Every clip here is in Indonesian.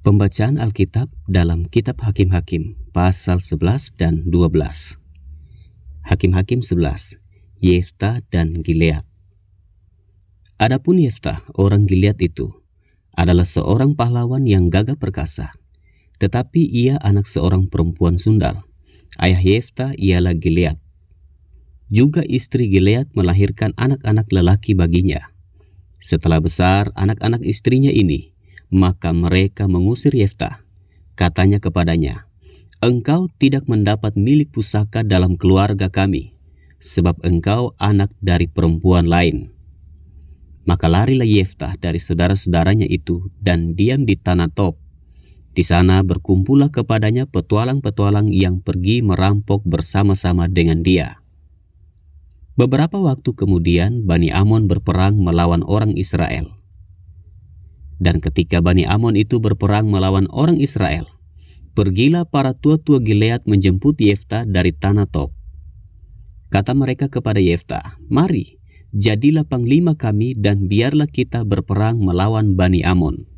Pembacaan Alkitab dalam Kitab Hakim-Hakim pasal 11 dan 12. Hakim-Hakim 11, Yefta dan Gilead. Adapun Yefta, orang Gilead itu, adalah seorang pahlawan yang gagah perkasa. Tetapi ia anak seorang perempuan sundal. Ayah Yefta ialah Gilead. Juga istri Gilead melahirkan anak-anak lelaki baginya. Setelah besar anak-anak istrinya ini, maka mereka mengusir Yefta. Katanya kepadanya, "Engkau tidak mendapat milik pusaka dalam keluarga kami, sebab engkau anak dari perempuan lain." Maka larilah Yefta dari saudara-saudaranya itu dan diam di tanah Tob. Di sana berkumpullah kepadanya petualang-petualang yang pergi merampok bersama-sama dengan dia. Beberapa waktu kemudian Bani Amon berperang melawan orang Israel. Dan ketika Bani Amon itu berperang melawan orang Israel, pergilah para tua-tua Gilead menjemput Yefta dari tanah Tob. Kata mereka kepada Yefta, "Mari, jadilah panglima kami dan biarlah kita berperang melawan Bani Amon."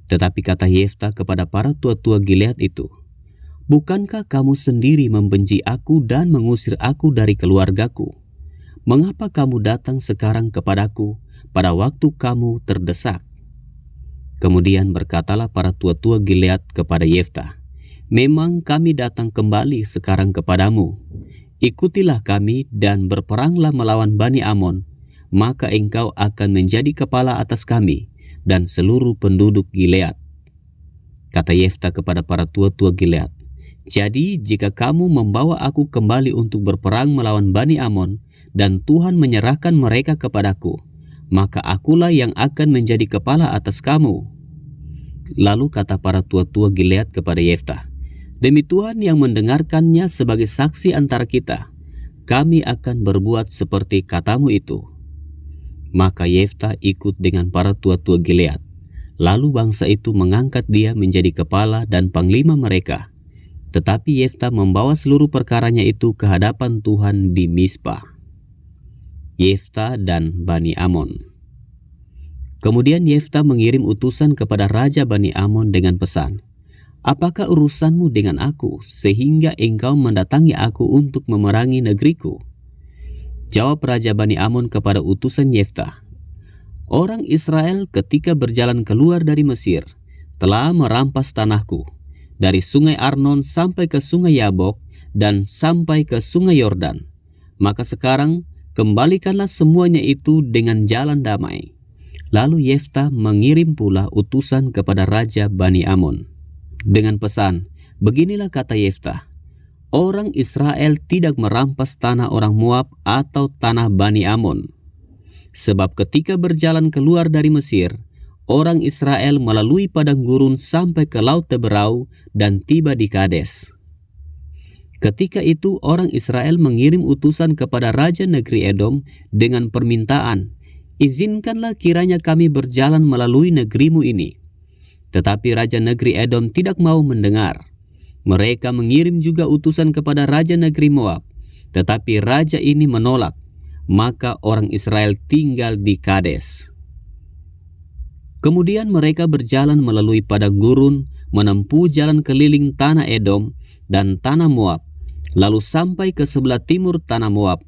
Tetapi kata Yefta kepada para tua-tua Gilead itu, "Bukankah kamu sendiri membenci aku dan mengusir aku dari keluargaku? Mengapa kamu datang sekarang kepadaku pada waktu kamu terdesak?" Kemudian berkatalah para tua-tua Gilead kepada Yefta, "Memang kami datang kembali sekarang kepadamu. Ikutilah kami dan berperanglah melawan Bani Amon, maka engkau akan menjadi kepala atas kami dan seluruh penduduk Gilead." Kata Yefta kepada para tua-tua Gilead, "Jadi jika kamu membawa aku kembali untuk berperang melawan Bani Amon dan Tuhan menyerahkan mereka kepadaku, maka akulah yang akan menjadi kepala atas kamu." Lalu kata para tua-tua Gilead kepada Yefta, "Demi Tuhan yang mendengarkannya sebagai saksi antara kita, kami akan berbuat seperti katamu itu." Maka Yefta ikut dengan para tua-tua Gilead. Lalu bangsa itu mengangkat dia menjadi kepala dan panglima mereka. Tetapi Yefta membawa seluruh perkaranya itu ke hadapan Tuhan di Mizpah. Yefta dan Bani Amon. Kemudian Yefta mengirim utusan kepada Raja Bani Amon dengan pesan, "Apakah urusanmu dengan aku sehingga engkau mendatangi aku untuk memerangi negeriku?" Jawab Raja Bani Amon kepada utusan Yefta, "Orang Israel ketika berjalan keluar dari Mesir telah merampas tanahku dari sungai Arnon sampai ke sungai Yabok dan sampai ke sungai Yordan. Maka sekarang kembalikanlah semuanya itu dengan jalan damai." Lalu Yefta mengirim pula utusan kepada Raja Bani Amon dengan pesan, "Beginilah kata Yefta, orang Israel tidak merampas tanah orang Moab atau tanah Bani Amon. Sebab ketika berjalan keluar dari Mesir, orang Israel melalui padang gurun sampai ke Laut Teberau dan tiba di Kades. Ketika itu orang Israel mengirim utusan kepada Raja Negeri Edom dengan permintaan, 'Izinkanlah kiranya kami berjalan melalui negerimu ini.' Tetapi Raja Negeri Edom tidak mau mendengar. Mereka mengirim juga utusan kepada Raja Negeri Moab, tetapi raja ini menolak. Maka orang Israel tinggal di Kades. Kemudian mereka berjalan melalui padang gurun, menempuh jalan keliling tanah Edom dan tanah Moab, lalu sampai ke sebelah timur tanah Moab.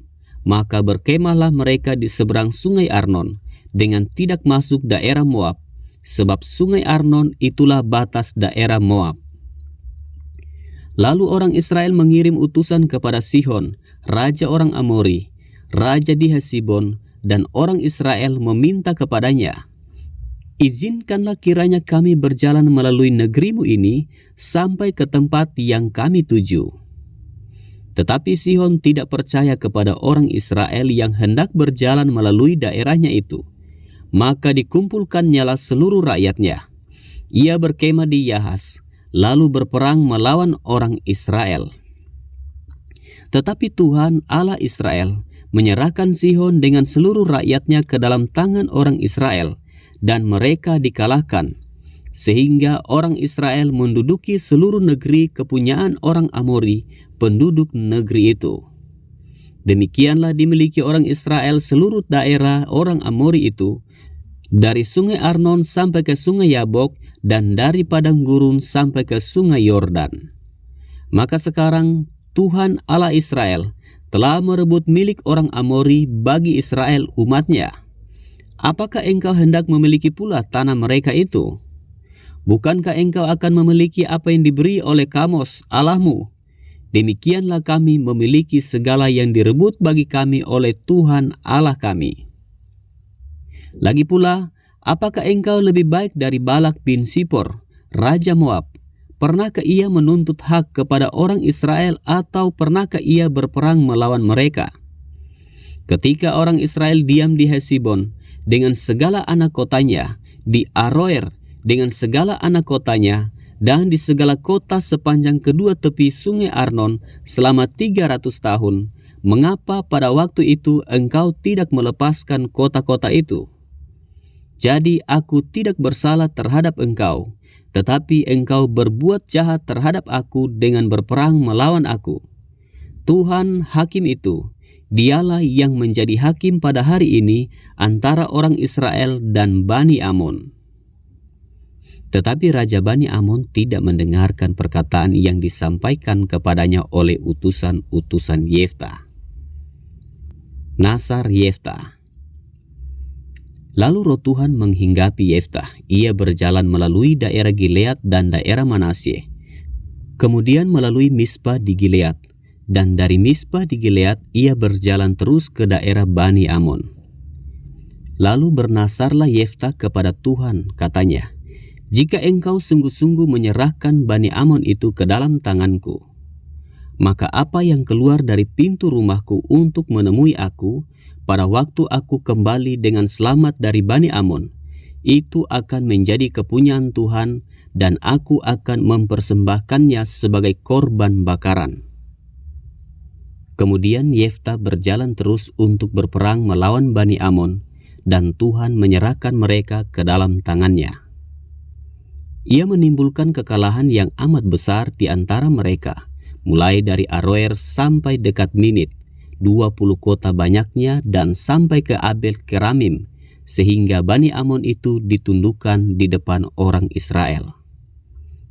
Maka berkemahlah mereka di seberang sungai Arnon dengan tidak masuk daerah Moab, sebab sungai Arnon itulah batas daerah Moab. Lalu orang Israel mengirim utusan kepada Sihon, raja orang Amori, raja di Hesibon, dan orang Israel meminta kepadanya, 'Izinkanlah kiranya kami berjalan melalui negerimu ini sampai ke tempat yang kami tuju.' Tetapi Sihon tidak percaya kepada orang Israel yang hendak berjalan melalui daerahnya itu. Maka dikumpulkannyalah seluruh rakyatnya. Ia berkemah di Yahas, lalu berperang melawan orang Israel. Tetapi Tuhan Allah Israel menyerahkan Sihon dengan seluruh rakyatnya ke dalam tangan orang Israel, dan mereka dikalahkan. Sehingga orang Israel menduduki seluruh negeri kepunyaan orang Amori, penduduk negeri itu. Demikianlah dimiliki orang Israel seluruh daerah orang Amori itu, dari sungai Arnon sampai ke sungai Yabok, dan dari padang gurun sampai ke sungai Yordan. Maka sekarang Tuhan Allah Israel telah merebut milik orang Amori bagi Israel umatnya. Apakah engkau hendak memiliki pula tanah mereka itu? Bukankah engkau akan memiliki apa yang diberi oleh Kamos Allahmu? Demikianlah kami memiliki segala yang direbut bagi kami oleh Tuhan Allah kami. Lagi pula, apakah engkau lebih baik dari Balak bin Sipor, Raja Moab? Pernahkah ia menuntut hak kepada orang Israel atau pernahkah ia berperang melawan mereka? Ketika orang Israel diam di Hesibon dengan segala anak kotanya, di Aroer dengan segala anak kotanya, dan di segala kota sepanjang kedua tepi sungai Arnon selama 300 tahun, mengapa pada waktu itu engkau tidak melepaskan kota-kota itu? Jadi aku tidak bersalah terhadap engkau, tetapi engkau berbuat jahat terhadap aku dengan berperang melawan aku. Tuhan hakim itu, dialah yang menjadi hakim pada hari ini antara orang Israel dan Bani Amon. Tetapi Raja Bani Amon tidak mendengarkan perkataan yang disampaikan kepadanya oleh utusan-utusan Yeftah. Nasar Yeftah. Lalu roh Tuhan menghinggapi Yeftah. Ia berjalan melalui daerah Gilead dan daerah Manasye, kemudian melalui Mispa di Gilead, dan dari Mispa di Gilead ia berjalan terus ke daerah Bani Amon. Lalu bernasarlah Yeftah kepada Tuhan, katanya, "Jika engkau sungguh-sungguh menyerahkan Bani Amon itu ke dalam tanganku, maka apa yang keluar dari pintu rumahku untuk menemui aku pada waktu aku kembali dengan selamat dari Bani Amon, itu akan menjadi kepunyaan Tuhan dan aku akan mempersembahkannya sebagai korban bakaran." Kemudian Yeftah berjalan terus untuk berperang melawan Bani Amon, dan Tuhan menyerahkan mereka ke dalam tangannya. Ia menimbulkan kekalahan yang amat besar di antara mereka, mulai dari Aroer sampai dekat Minit, 20 kota banyaknya, dan sampai ke Abel Keramim, sehingga Bani Amon itu ditundukkan di depan orang Israel.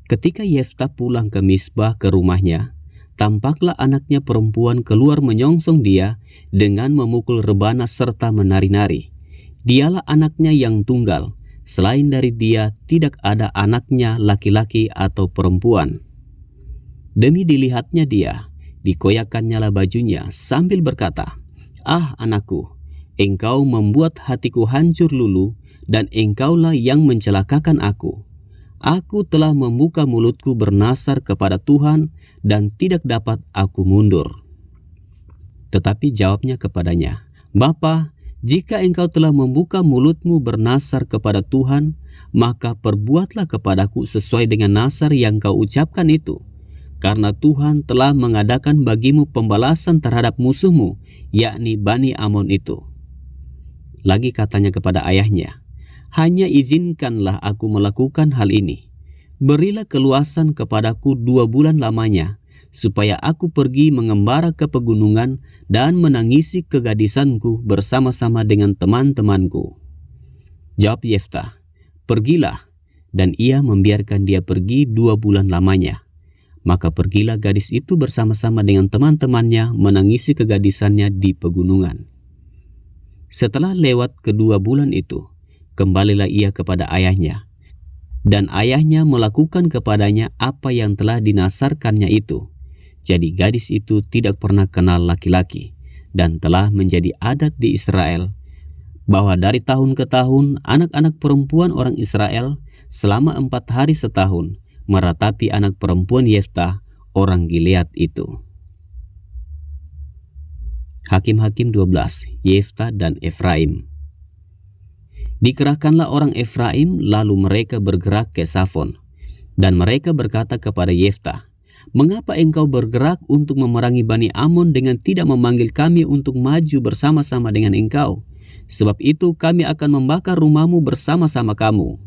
Ketika Yeftah pulang ke Misbah ke rumahnya, tampaklah anaknya perempuan keluar menyongsong dia dengan memukul rebana serta menari-nari. Dialah anaknya yang tunggal, selain dari dia tidak ada anaknya laki-laki atau perempuan. Demi dilihatnya dia, dikoyakannya lah bajunya sambil berkata, "Ah anakku, engkau membuat hatiku hancur lulu, dan engkaulah yang mencelakakan aku. Aku telah membuka mulutku bernasar kepada Tuhan, dan tidak dapat aku mundur." Tetapi jawabnya kepadanya, "Bapa, jika engkau telah membuka mulutmu bernasar kepada Tuhan, maka perbuatlah kepadaku sesuai dengan nasar yang kau ucapkan itu. Karena Tuhan telah mengadakan bagimu pembalasan terhadap musuhmu, yakni Bani Amon itu." Lagi katanya kepada ayahnya, "Hanya izinkanlah aku melakukan hal ini. Berilah keluasan kepadaku 2 bulan lamanya, supaya aku pergi mengembara ke pegunungan dan menangisi kegadisanku bersama-sama dengan teman-temanku." Jawab Yeftah, "Pergilah," dan ia membiarkan dia pergi 2 bulan lamanya. Maka pergilah gadis itu bersama-sama dengan teman-temannya menangisi kegadisannya di pegunungan. Setelah lewat kedua bulan itu, kembalilah ia kepada ayahnya, dan ayahnya melakukan kepadanya apa yang telah dinasarkannya itu. Jadi gadis itu tidak pernah kenal laki-laki, dan telah menjadi adat di Israel bahwa dari tahun ke tahun anak-anak perempuan orang Israel selama 4 hari setahun meratapi anak perempuan Yeftah orang Gilead itu. Hakim-Hakim 12, Yeftah dan Efraim. Dikerahkanlah orang Efraim, lalu mereka bergerak ke Safon, dan mereka berkata kepada Yeftah, "Mengapa engkau bergerak untuk memerangi Bani Amon dengan tidak memanggil kami untuk maju bersama-sama dengan engkau? Sebab itu kami akan membakar rumahmu bersama-sama kamu."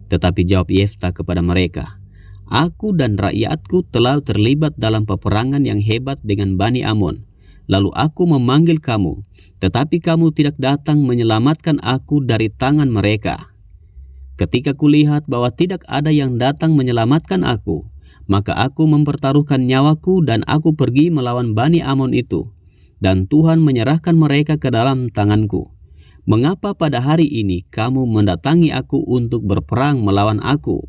Tetapi jawab Yeftah kepada mereka, "Aku dan rakyatku telah terlibat dalam peperangan yang hebat dengan Bani Amon, Lalu aku memanggil kamu, tetapi kamu tidak datang menyelamatkan aku dari tangan mereka. Ketika kulihat bahwa tidak ada yang datang menyelamatkan aku, maka aku mempertaruhkan nyawaku dan aku pergi melawan Bani Amon itu, dan Tuhan menyerahkan mereka ke dalam tanganku. Mengapa pada hari ini kamu mendatangi aku untuk berperang melawan aku?"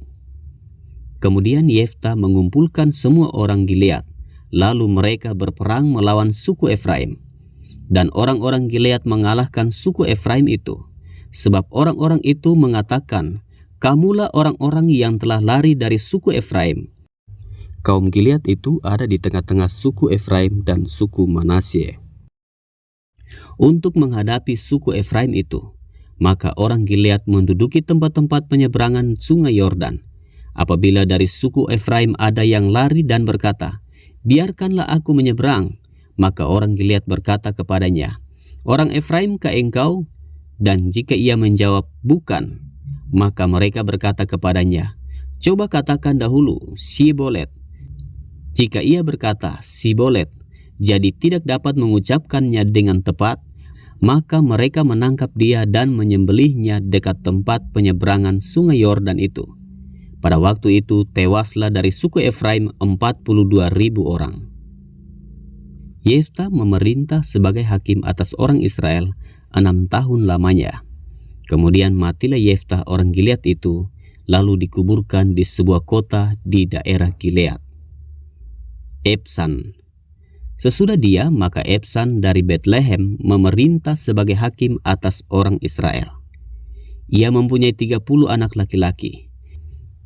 Kemudian Yeftah mengumpulkan semua orang Gilead, lalu mereka berperang melawan suku Efraim. Dan orang-orang Gilead mengalahkan suku Efraim itu, sebab orang-orang itu mengatakan, "Kamulah orang-orang yang telah lari dari suku Efraim." Kaum Gilead itu ada di tengah-tengah suku Efraim dan suku Manasye. Untuk menghadapi suku Efraim itu, maka orang Gilead menduduki tempat-tempat penyeberangan sungai Yordan. Apabila dari suku Efraim ada yang lari dan berkata, "Biarkanlah aku menyeberang," maka orang Gilead berkata kepadanya, "Orang Efraimkah engkau?" Dan jika ia menjawab, "Bukan," maka mereka berkata kepadanya, "Coba katakan dahulu, Sibolet." Jika ia berkata, "Sibolet," jadi tidak dapat mengucapkannya dengan tepat, maka mereka menangkap dia dan menyembelihnya dekat tempat penyeberangan sungai Yordan itu. Pada waktu itu tewaslah dari suku Efraim 42.000 orang. Yeftah memerintah sebagai hakim atas orang Israel 6 tahun lamanya. Kemudian matilah Yeftah orang Gilead itu, lalu dikuburkan di sebuah kota di daerah Gilead. Ebsan. Sesudah dia, maka Ebsan dari Betlehem memerintah sebagai hakim atas orang Israel. Ia mempunyai 30 anak laki-laki.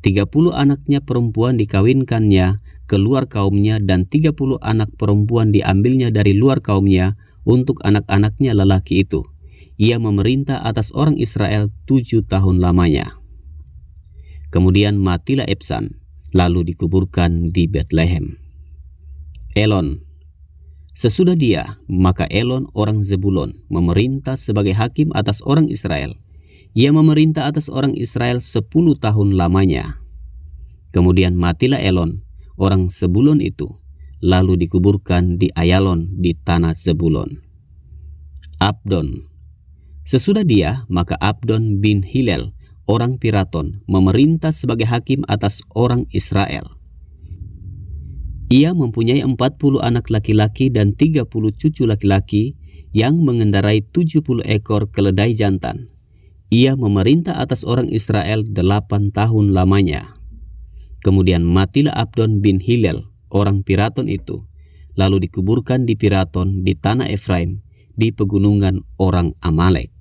30 anaknya perempuan dikawinkannya ke luar kaumnya, dan 30 anak perempuan diambilnya dari luar kaumnya untuk anak-anaknya lelaki itu. Ia memerintah atas orang Israel 7 tahun lamanya. Kemudian matilah Ebsan, lalu dikuburkan di Betlehem. Elon. Sesudah dia, maka Elon orang Zebulon memerintah sebagai hakim atas orang Israel. Ia memerintah atas orang Israel 10 tahun lamanya. Kemudian matilah Elon, orang Zebulon itu, lalu dikuburkan di Ayalon di tanah Zebulon. Abdon. Sesudah dia, maka Abdon bin Hilel, orang Piraton, memerintah sebagai hakim atas orang Israel. Ia mempunyai 40 anak laki-laki dan 30 cucu laki-laki yang mengendarai 70 ekor keledai jantan. Ia memerintah atas orang Israel 8 tahun lamanya. Kemudian matilah Abdon bin Hilel, orang Piraton itu, lalu dikuburkan di Piraton di tanah Efraim, di pegunungan orang Amalek.